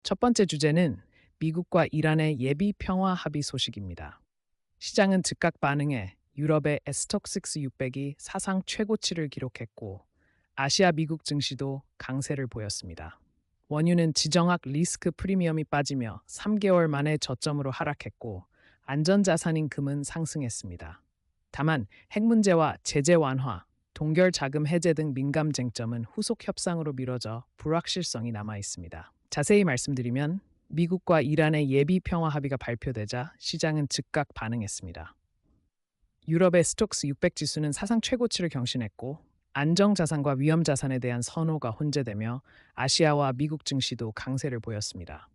첫 번째 주제는 미국과 이란의 예비 평화 합의 소식입니다. 시장은 즉각 반응해 유럽의 에스톡6 600이 사상 최고치를 기록했고 아시아 미국 증시도 강세를 보였습니다. 원유는 지정학 리스크 프리미엄이 빠지며 3개월 만에 저점으로 하락했고 안전자산인 금은 상승했습니다. 다만 핵 문제와 제재 완화, 동결 자금 해제 등 민감 쟁점은 후속 협상으로 미뤄져 불확실성이 남아 있습니다. 자세히 말씀드리면 미국과 이란의 예비 평화 합의가 발표되자 시장은 즉각 반응했습니다. 유럽의 스톡스 600 지수는 사상 최고치를 경신했고 안정 자산과 위험 자산에 대한 선호가 혼재되며 아시아와 미국 증시도 강세를 보였습니다.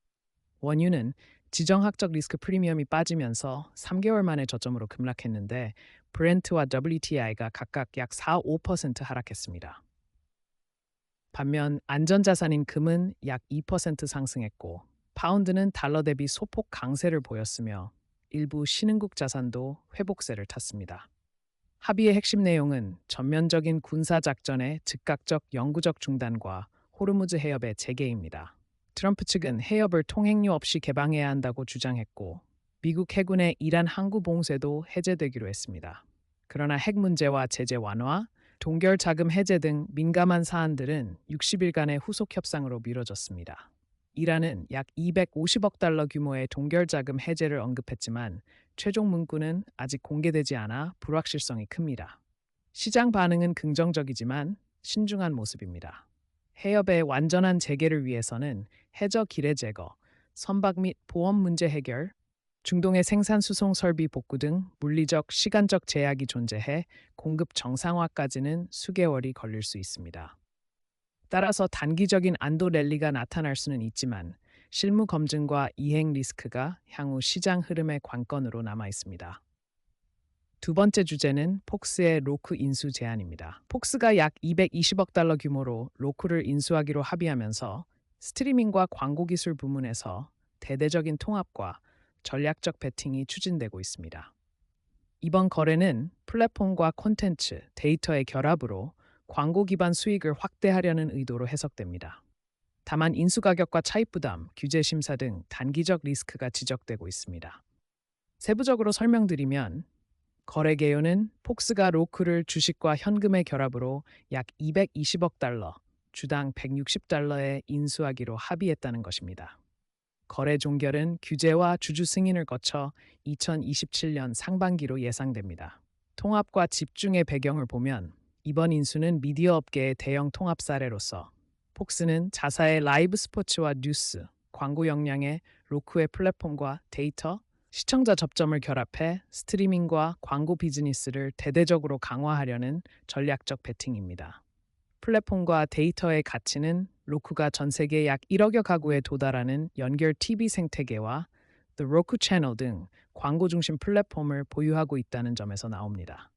원유는 지정학적 리스크 프리미엄이 빠지면서 3개월 만에 저점으로 급락했는데 브렌트와 WTI가 각각 약 4, 5% 하락했습니다. 반면 안전자산인 금은 약 2% 상승했고 파운드는 달러 대비 소폭 강세를 보였으며 일부 신흥국 자산도 회복세를 탔습니다. 합의의 핵심 내용은 전면적인 군사작전의 즉각적 영구적 중단과 호르무즈 해협의 재개입니다. 트럼프 측은 해협을 통행료 없이 개방해야 한다고 주장했고 미국 해군의 이란 항구 봉쇄도 해제되기로 했습니다. 그러나 핵 문제와 제재 완화, 동결 자금 해제 등 민감한 사안들은 60일간의 후속 협상으로 미뤄졌습니다. 이란은 약 250억 달러 규모의 동결 자금 해제를 언급했지만 최종 문구는 아직 공개되지 않아 불확실성이 큽니다. 시장 반응은 긍정적이지만 신중한 모습입니다. 해협의 완전한 재개를 위해서는 해저 기뢰 제거, 선박 및 보험 문제 해결, 중동의 생산 수송 설비 복구 등 물리적, 시간적 제약이 존재해 공급 정상화까지는 수개월이 걸릴 수 있습니다. 따라서 단기적인 안도 랠리가 나타날 수는 있지만 실무 검증과 이행 리스크가 향후 시장 흐름의 관건으로 남아 있습니다. 두 번째 주제는 폭스의 로크 인수 제안입니다. 폭스가 약 220억 달러 규모로 로크를 인수하기로 합의하면서 스트리밍과 광고 기술 부문에서 대대적인 통합과 전략적 베팅이 추진되고 있습니다. 이번 거래는 플랫폼과 콘텐츠, 데이터의 결합으로 광고 기반 수익을 확대하려는 의도로 해석됩니다. 다만 인수 가격과 차입 부담, 규제 심사 등 단기적 리스크가 지적되고 있습니다. 세부적으로 설명드리면 거래 개요는 폭스가 로크를 주식과 현금의 결합으로 약 220억 달러, 주당 160달러에 인수하기로 합의했다는 것입니다. 거래 종결은 규제와 주주 승인을 거쳐 2027년 상반기로 예상됩니다. 통합과 집중의 배경을 보면 이번 인수는 미디어 업계의 대형 통합 사례로서 폭스는 자사의 라이브 스포츠와 뉴스, 광고 역량의 로크의 플랫폼과 데이터, 시청자 접점을 결합해 스트리밍과 광고 비즈니스를 대대적으로 강화하려는 전략적 베팅입니다. 플랫폼과 데이터의 가치는 로쿠가 전 세계 약 1억여 가구에 도달하는 연결 TV 생태계와 The Roku Channel 등 광고 중심 플랫폼을 보유하고 있다는 점에서 나옵니다.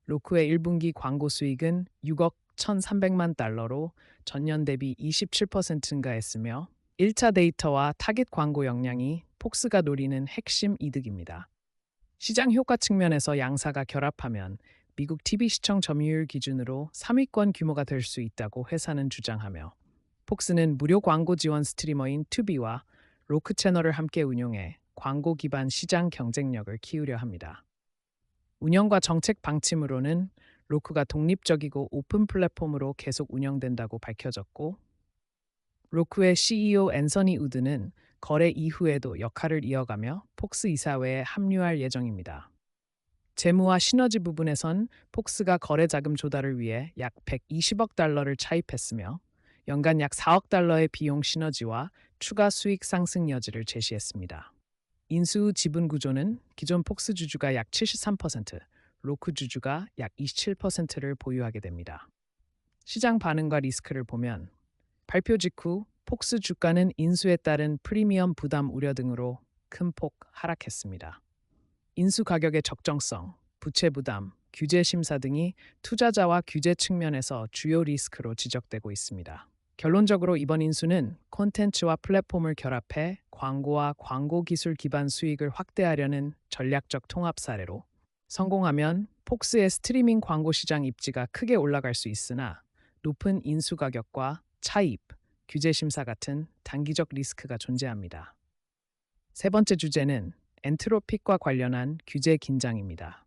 로쿠의 1분기 광고 수익은 6억 1,300만 달러로 전년 대비 27% 증가했으며 1차 데이터와 타깃 광고 역량이 폭스가 노리는 핵심 이득입니다. 시장 효과 측면에서 양사가 결합하면 미국 TV 시청 점유율 기준으로 3위권 규모가 될 수 있다고 회사는 주장하며 폭스는 무료 광고 지원 스트리머인 투비와 로크 채널을 함께 운용해 광고 기반 시장 경쟁력을 키우려 합니다. 운영과 정책 방침으로는 로크가 독립적이고 오픈 플랫폼으로 계속 운영된다고 밝혀졌고 로크의 CEO 앤서니 우드는 거래 이후에도 역할을 이어가며 폭스 이사회에 합류할 예정입니다. 재무와 시너지 부분에선 폭스가 거래 자금 조달을 위해 약 120억 달러를 차입했으며 연간 약 4억 달러의 비용 시너지와 추가 수익 상승 여지를 제시했습니다. 인수 후 지분 구조는 기존 폭스 주주가 약 73%, 로크 주주가 약 27%를 보유하게 됩니다. 시장 반응과 리스크를 보면 발표 직후 폭스 주가는 인수에 따른 프리미엄 부담 우려 등으로 큰 폭 하락했습니다. 인수 가격의 적정성, 부채 부담, 규제 심사 등이 투자자와 규제 측면에서 주요 리스크로 지적되고 있습니다. 결론적으로 이번 인수는 콘텐츠와 플랫폼을 결합해 광고와 광고 기술 기반 수익을 확대하려는 전략적 통합 사례로 성공하면 폭스의 스트리밍 광고 시장 입지가 크게 올라갈 수 있으나 높은 인수 가격과 차입, 규제 심사 같은 단기적 리스크가 존재합니다. 세 번째 주제는 엔트로픽과 관련한 규제 긴장입니다.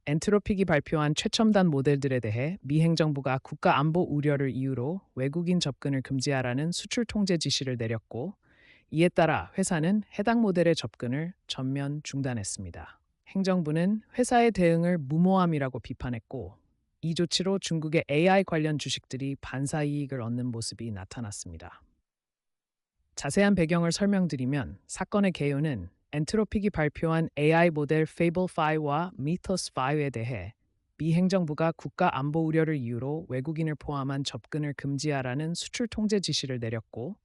엔트로픽이 발표한 최첨단 모델들에 대해 미 행정부가 국가 안보 우려를 이유로 외국인 접근을 금지하라는 수출 통제 지시를 내렸고, 이에 따라 회사는 해당 모델의 접근을 전면 중단했습니다. 행정부는 회사의 대응을 무모함이라고 비판했고, 이 조치로 중국의 AI 관련 주식들이 반사 이익을 얻는 모습이 나타났습니다. 자세한 배경을 설명드리면 사건의 개요는 엔트로픽이 발표한 AI 모델 Fable5와 Mythos5에 대해 미 행정부가 국가 안보 우려를 이유로 외국인을 포함한 접근을 금지하라는 수출 통제 지시를 내렸고,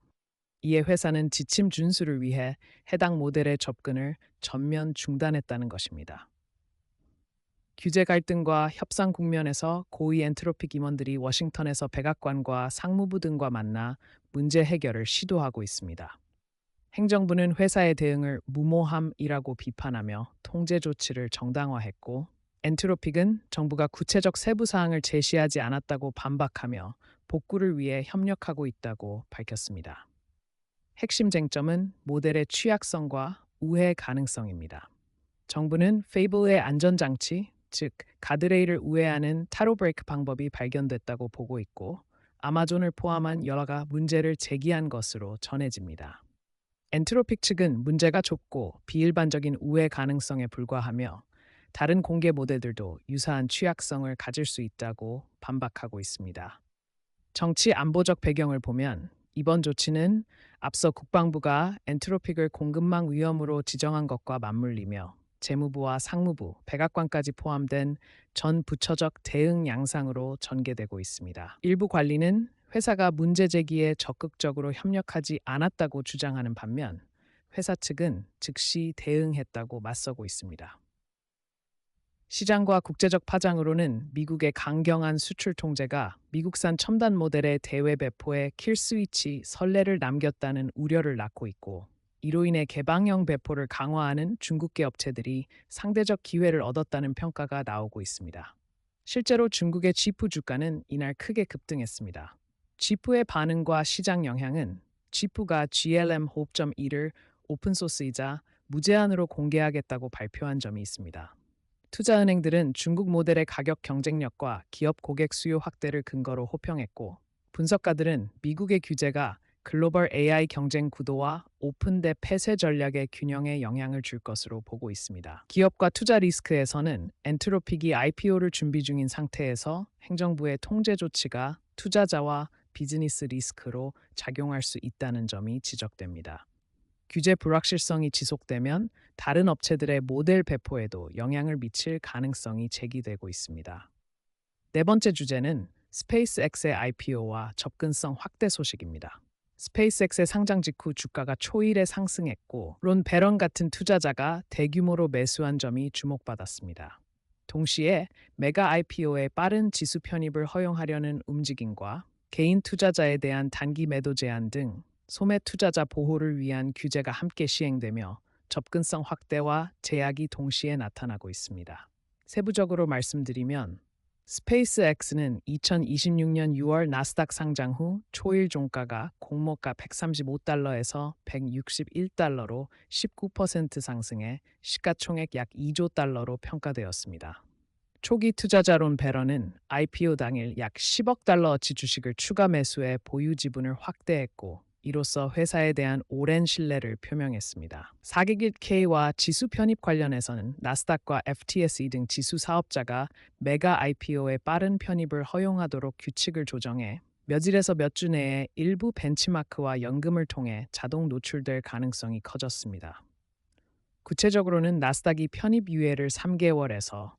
이에 회사는 지침 준수를 위해 해당 모델의 접근을 전면 중단했다는 것입니다. 규제 갈등과 협상 국면에서 고위 엔트로픽 임원들이 워싱턴에서 백악관과 상무부 등과 만나 문제 해결을 시도하고 있습니다. 행정부는 회사의 대응을 무모함이라고 비판하며 통제 조치를 정당화했고, 엔트로픽은 정부가 구체적 세부 사항을 제시하지 않았다고 반박하며 복구를 위해 협력하고 있다고 밝혔습니다. 핵심 쟁점은 모델의 취약성과 우회 가능성입니다. 정부는 페이블의 안전장치, 즉 가드레일을 우회하는 타로 브레이크 방법이 발견됐다고 보고 있고, 아마존을 포함한 여러가 문제를 제기한 것으로 전해집니다. 엔트로픽 측은 문제가 좁고 비일반적인 우회 가능성에 불과하며 다른 공개 모델들도 유사한 취약성을 가질 수 있다고 반박하고 있습니다. 정치 안보적 배경을 보면 이번 조치는 앞서 국방부가 엔트로픽을 공급망 위험으로 지정한 것과 맞물리며 재무부와 상무부, 백악관까지 포함된 전 부처적 대응 양상으로 전개되고 있습니다. 일부 관리는 회사가 문제 제기에 적극적으로 협력하지 않았다고 주장하는 반면 회사 측은 즉시 대응했다고 맞서고 있습니다. 시장과 국제적 파장으로는 미국의 강경한 수출 통제가 미국산 첨단 모델의 대외 배포에 킬스위치 선례를 남겼다는 우려를 낳고 있고, 이로 인해 개방형 배포를 강화하는 중국계 업체들이 상대적 기회를 얻었다는 평가가 나오고 있습니다. 실제로 중국의 지프 주가는 이날 크게 급등했습니다. 지프의 반응과 시장 영향은 지프가 GLM 호흡점 2를 오픈소스이자 무제한으로 공개하겠다고 발표한 점이 있습니다. 투자은행들은 중국 모델의 가격 경쟁력과 기업 고객 수요 확대를 근거로 호평했고, 분석가들은 미국의 규제가 글로벌 AI 경쟁 구도와 오픈 대 폐쇄 전략의 균형에 영향을 줄 것으로 보고 있습니다. 기업과 투자 리스크에서는 엔트로픽이 IPO를 준비 중인 상태에서 행정부의 통제 조치가 투자자와 비즈니스 리스크로 작용할 수 있다는 점이 지적됩니다. 규제 불확실성이 지속되면 다른 업체들의 모델 배포에도 영향을 미칠 가능성이 제기되고 있습니다. 네 번째 주제는 스페이스X의 IPO와 접근성 확대 소식입니다. 스페이스X의 상장 직후 주가가 초일에 상승했고, 론 베런 같은 투자자가 대규모로 매수한 점이 주목받았습니다. 동시에 메가 IPO의 빠른 지수 편입을 허용하려는 움직임과 개인 투자자에 대한 단기 매도 제한 등 소매 투자자 보호를 위한 규제가 함께 시행되며 접근성 확대와 제약이 동시에 나타나고 있습니다. 세부적으로 말씀드리면 스페이스X는 2026년 6월 나스닥 상장 후 초일 종가가 공모가 $135에서 $161로 19% 상승해 시가총액 약 2조 달러로 평가되었습니다. 초기 투자자론 베런은 IPO 당일 약 10억 달러어치 주식을 추가 매수해 보유 지분을 확대했고, 이로써 회사에 대한 오랜 신뢰를 표명했습니다. 4기깃K와 지수 편입 관련해서는 나스닥과 FTSE 등 지수 사업자가 메가 IPO의 빠른 편입을 허용하도록 규칙을 조정해 몇일에서 몇 주 내에 일부 벤치마크와 연금을 통해 자동 노출될 가능성이 커졌습니다. 구체적으로는 나스닥이 편입 유예를 3개월에서